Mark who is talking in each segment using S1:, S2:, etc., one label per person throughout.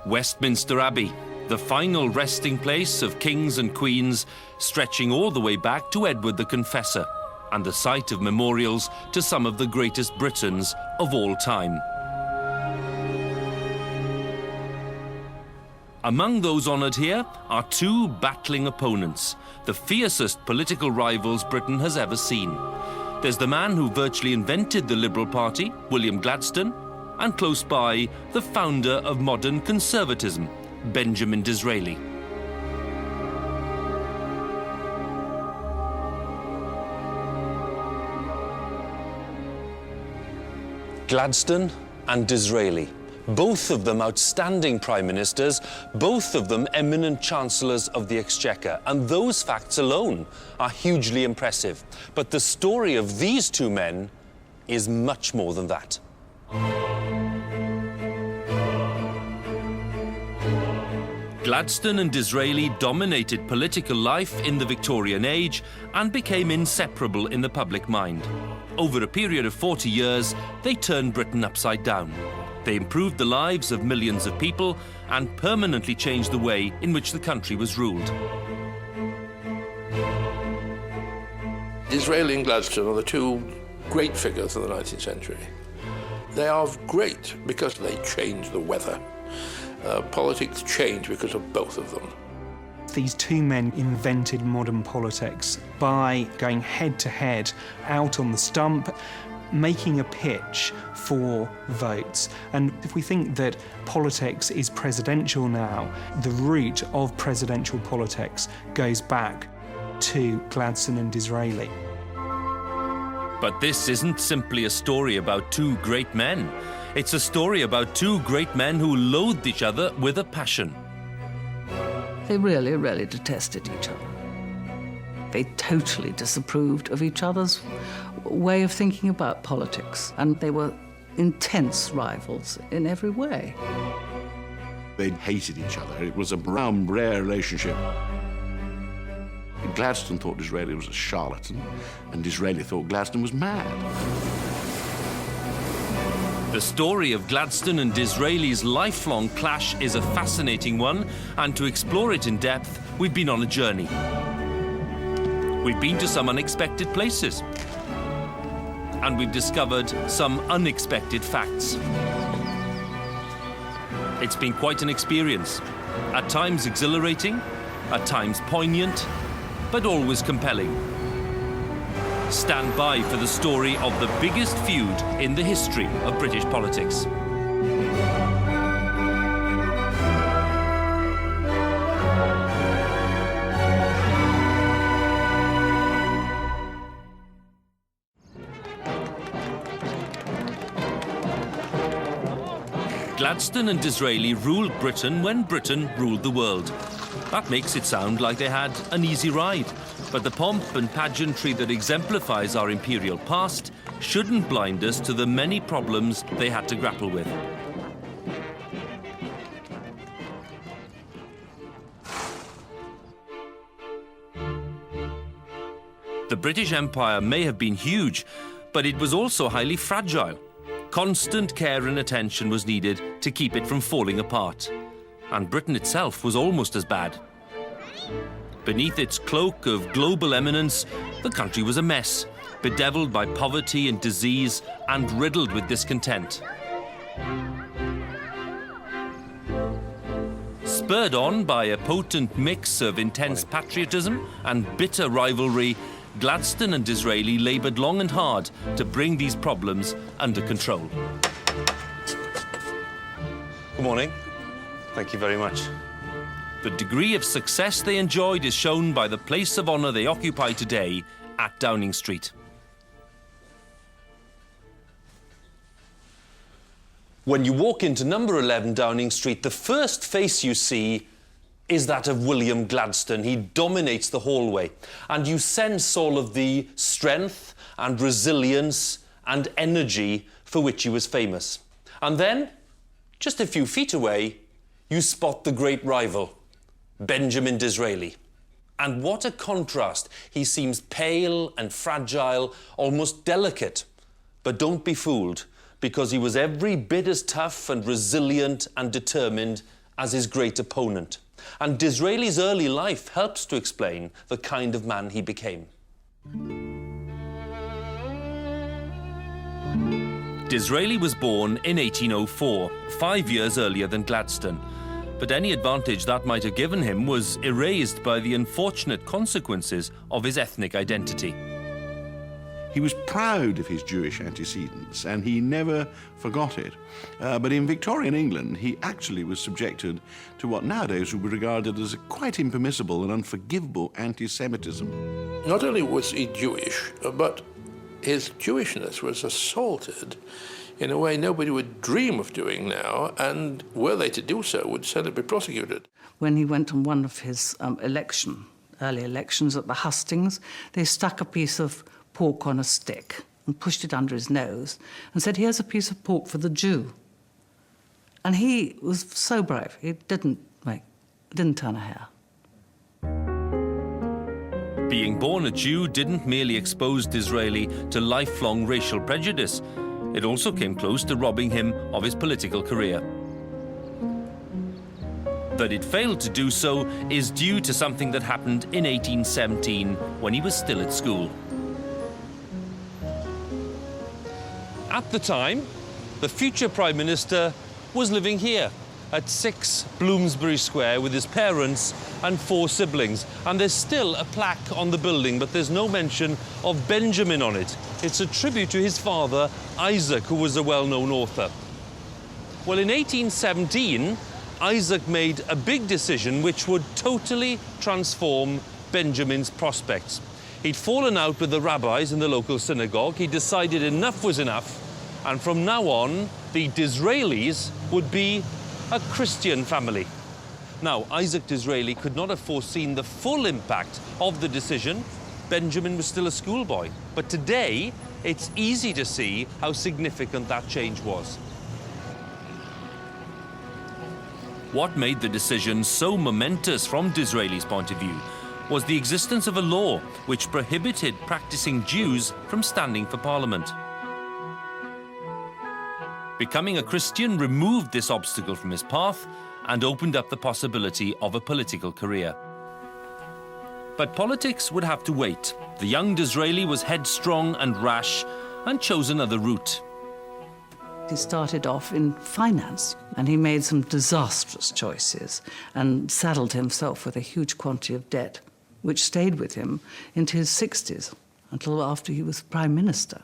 S1: Westminster Abbey, the final resting place of kings and queens, stretching all the way back to Edward the Confessor, and the site of memorials to some of the greatest Britons of all time. Among those honoured here are two battling opponents, the fiercest political rivals Britain has ever seen. There's the man who virtually invented the Liberal Party, William Gladstone, and close by, the founder of modern conservatism, Benjamin Disraeli. Gladstone and Disraeli, both of them outstanding prime ministers, both of them eminent chancellors of the Exchequer, and those facts alone are hugely impressive. But the story of these two men is much more than that. Gladstone and Disraeli dominated political life in the Victorian age and became inseparable in the public mind. Over a period of 40 years, they turned Britain upside down. They improved the lives of millions of people and permanently changed the way in which the country was ruled.
S2: Disraeli and Gladstone are the two great figures of the 19th century. They are great because they changed the weather. Politics changed because of both of them.
S3: These two men invented modern politics by going head-to-head out on the stump, making a pitch for votes. And if we think that politics is presidential now, the root of presidential politics goes back to Gladstone and Disraeli.
S1: But this isn't simply a story about two great men. It's a story about two great men who loathed each other with a passion.
S4: They really, really detested each other. They totally disapproved of each other's way of thinking about politics, and they were intense rivals in every way.
S5: They hated each other. It was a rare relationship. Gladstone thought Disraeli was a charlatan, and Disraeli thought Gladstone was mad.
S1: The story of Gladstone and Disraeli's lifelong clash is a fascinating one, and to explore it in depth, we've been on a journey. We've been to some unexpected places, and we've discovered some unexpected facts. It's been quite an experience, at times exhilarating, at times poignant, but always compelling. Stand by for the story of the biggest feud in the history of British politics. Gladstone and Disraeli ruled Britain when Britain ruled the world. That makes it sound like they had an easy ride. But the pomp and pageantry that exemplifies our imperial past shouldn't blind us to the many problems they had to grapple with. The British Empire may have been huge, but it was also highly fragile. Constant care and attention was needed to keep it from falling apart. And Britain itself was almost as bad. Beneath its cloak of global eminence, the country was a mess, bedeviled by poverty and disease and riddled with discontent. Spurred on by a potent mix of intense patriotism and bitter rivalry, Gladstone and Disraeli laboured long and hard to bring these problems under control. Good morning. Thank you very much. The degree of success they enjoyed is shown by the place of honour they occupy today at Downing Street. When you walk into number 11 Downing Street, the first face you see is that of William Gladstone. He dominates the hallway, and you sense all of the strength and resilience and energy for which he was famous. And then, just a few feet away, you spot the great rival, Benjamin Disraeli. And what a contrast. He seems pale and fragile, almost delicate. But don't be fooled, because he was every bit as tough and resilient and determined as his great opponent. And Disraeli's early life helps to explain the kind of man he became.
S6: Disraeli was born in 1804, 5 years earlier than Gladstone. But any advantage that might have given him was erased by the unfortunate consequences of his ethnic identity.
S5: He was proud of his Jewish antecedents, and he never forgot it. But in Victorian England, he actually was subjected to what nowadays would be regarded as a quite impermissible and unforgivable anti-Semitism.
S2: Not only was he Jewish, but his Jewishness was assaulted in a way nobody would dream of doing now, and were they to do so, would certainly be prosecuted.
S4: When he went on one of his early elections at the hustings, they stuck a piece of pork on a stick and pushed it under his nose and said, "Here's a piece of pork for the Jew." And he was so brave, he didn't turn a hair.
S6: Being born a Jew didn't merely expose Disraeli to lifelong racial prejudice. It also came close to robbing him of his political career. That it failed to do so is due to something that happened in 1817 when he was still at school.
S1: At the time, the future Prime Minister was living here at 6 Bloomsbury Square with his parents and 4 siblings. And there's still a plaque on the building, but there's no mention of Benjamin on it. It's a tribute to his father, Isaac, who was a well-known author. Well, in 1817, Isaac made a big decision which would totally transform Benjamin's prospects. He'd fallen out with the rabbis in the local synagogue. He decided enough was enough, and from now on, the Disraelis would be a Christian family. Now, Isaac Disraeli could not have foreseen the full impact of the decision. Benjamin was still a schoolboy. But today, it's easy to see how significant that change was.
S6: What made the decision so momentous from Disraeli's point of view was the existence of a law which prohibited practicing Jews from standing for Parliament. Becoming a Christian removed this obstacle from his path and opened up the possibility of a political career. But politics would have to wait. The young Disraeli was headstrong and rash and chose another route.
S4: He started off in finance, and he made some disastrous choices and saddled himself with a huge quantity of debt, which stayed with him into his 60s, until after he was Prime Minister.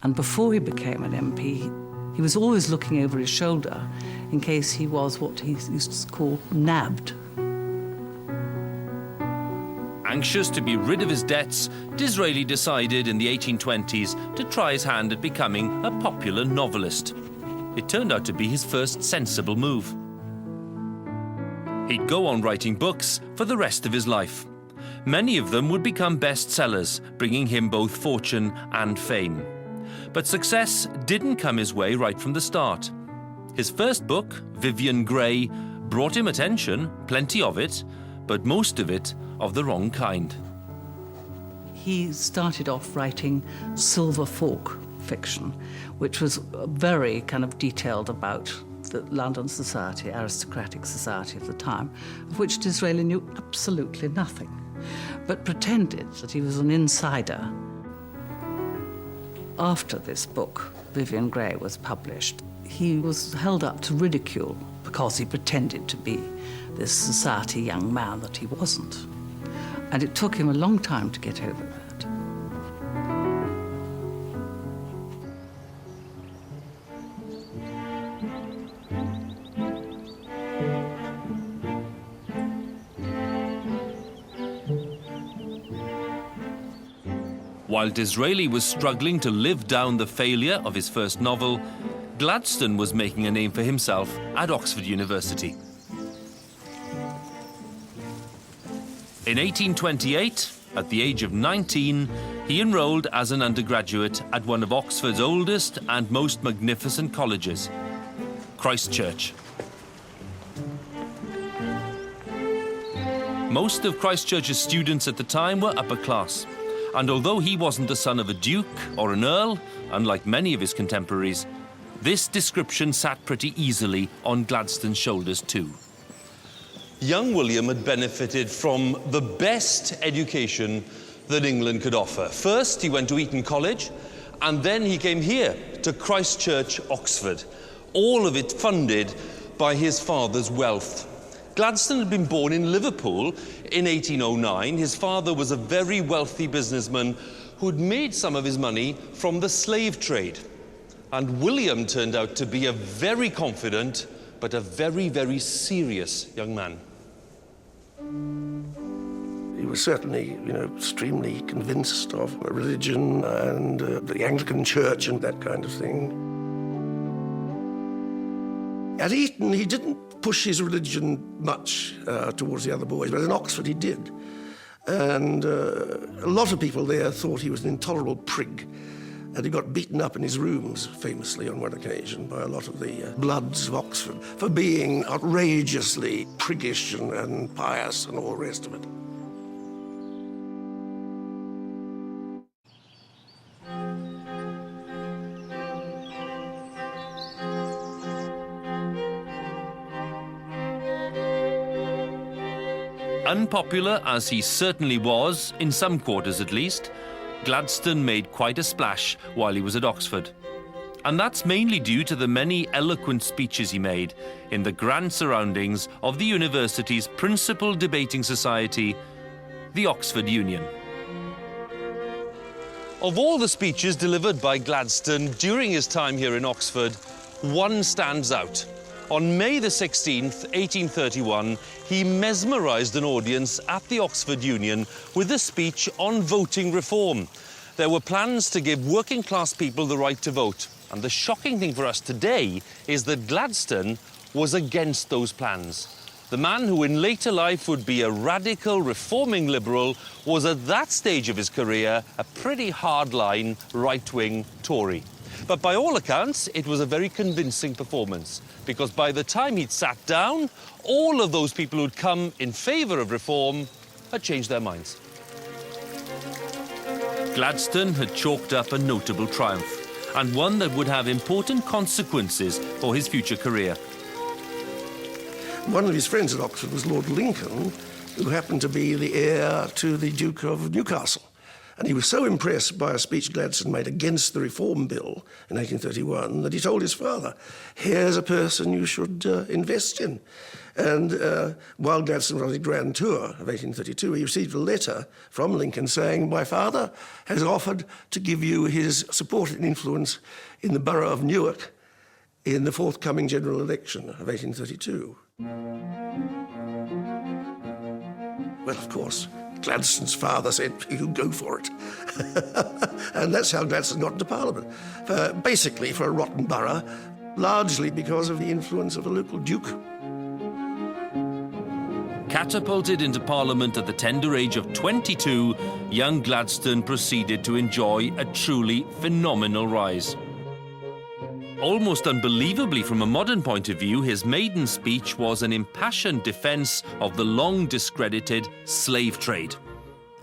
S4: And before he became an MP, he was always looking over his shoulder in case he was what he used to call nabbed.
S6: Anxious to be rid of his debts, Disraeli decided in the 1820s to try his hand at becoming a popular novelist. It turned out to be his first sensible move. He'd go on writing books for the rest of his life. Many of them would become bestsellers, bringing him both fortune and fame. But success didn't come his way right from the start. His first book, Vivian Grey, brought him attention, plenty of it, but most of it of the wrong kind.
S4: He started off writing silver fork fiction, which was very kind of detailed about the London society, aristocratic society of the time, of which Disraeli knew absolutely nothing, but pretended that he was an insider. After this book, Vivian Grey, was published, he was held up to ridicule because he pretended to be this society young man that he wasn't. And it took him a long time to get over that.
S6: While Disraeli was struggling to live down the failure of his first novel, Gladstone was making a name for himself at Oxford University. In 1828, at the age of 19, he enrolled as an undergraduate at one of Oxford's oldest and most magnificent colleges, Christ Church. Most of Christ Church's students at the time were upper class, and although he wasn't the son of a duke or an earl, unlike many of his contemporaries, This description sat pretty easily on Gladstone's shoulders too.
S1: Young William had benefited from the best education that England could offer. First, he went to Eton College, and then he came here to Christ Church, Oxford, all of it funded by his father's wealth. Gladstone had been born in Liverpool in 1809. His father was a very wealthy businessman who'd made some of his money from the slave trade. And William turned out to be a very confident, but a very, very serious young man.
S7: He was certainly, extremely convinced of religion and the Anglican Church and that kind of thing. At Eton, he didn't push his religion much towards the other boys, but in Oxford he did. And a lot of people there thought he was an intolerable prig. And he got beaten up in his rooms, famously on one occasion, by a lot of the bloods of Oxford for being outrageously priggish and pious and all the rest of it.
S6: Unpopular as he certainly was, in some quarters at least, Gladstone made quite a splash while he was at Oxford. And that's mainly due to the many eloquent speeches he made in the grand surroundings of the university's principal debating society, the Oxford Union.
S1: Of all the speeches delivered by Gladstone during his time here in Oxford, one stands out. On May the 16th, 1831, he mesmerised an audience at the Oxford Union with a speech on voting reform. There were plans to give working-class people the right to vote. And the shocking thing for us today is that Gladstone was against those plans. The man who in later life would be a radical, reforming liberal was at that stage of his career a pretty hardline, right-wing Tory. But by all accounts, it was a very convincing performance, because by the time he'd sat down, all of those people who'd come in favour of reform had changed their minds.
S6: Gladstone had chalked up a notable triumph, and one that would have important consequences for his future career.
S7: One of his friends at Oxford was Lord Lincoln, who happened to be the heir to the Duke of Newcastle. And he was so impressed by a speech Gladstone made against the Reform Bill in 1831 that he told his father, here's a person you should invest in. And while Gladstone was on his grand tour of 1832, he received a letter from Lincoln saying, my father has offered to give you his support and influence in the borough of Newark in the forthcoming general election of 1832. Well, of course, Gladstone's father said, you go for it. And that's how Gladstone got into Parliament. Basically for a rotten borough, largely because of the influence of the local duke.
S6: Catapulted into Parliament at the tender age of 22, young Gladstone proceeded to enjoy a truly phenomenal rise. Almost unbelievably from a modern point of view, his maiden speech was an impassioned defence of the long-discredited slave trade.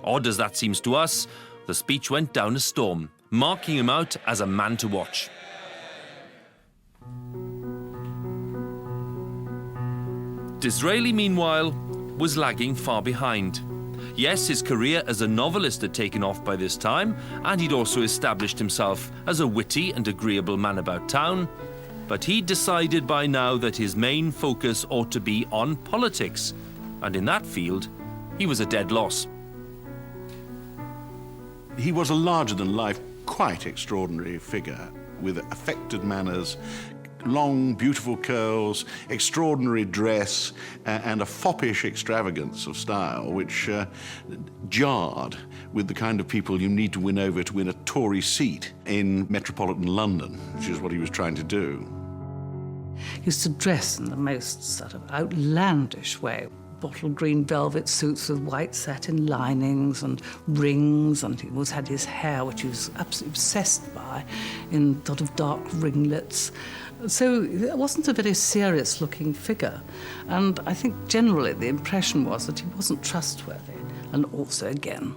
S6: Odd as that seems to us, the speech went down a storm, marking him out as a man to watch. Disraeli, meanwhile, was lagging far behind. Yes, his career as a novelist had taken off by this time, and he'd also established himself as a witty and agreeable man about town, but he'd decided by now that his main focus ought to be on politics, and in that field, he was a dead loss.
S5: He was a larger-than-life, quite extraordinary figure with affected manners, long, beautiful curls, extraordinary dress, and a foppish extravagance of style, which jarred with the kind of people you need to win over to win a Tory seat in metropolitan London, which is what he was trying to do.
S4: He used to dress in the most sort of outlandish way. Bottle green velvet suits with white satin linings and rings, and he always had his hair, which he was absolutely obsessed by, in sort of dark ringlets. So it wasn't a very serious-looking figure. And I think generally the impression was that he wasn't trustworthy, and also, again,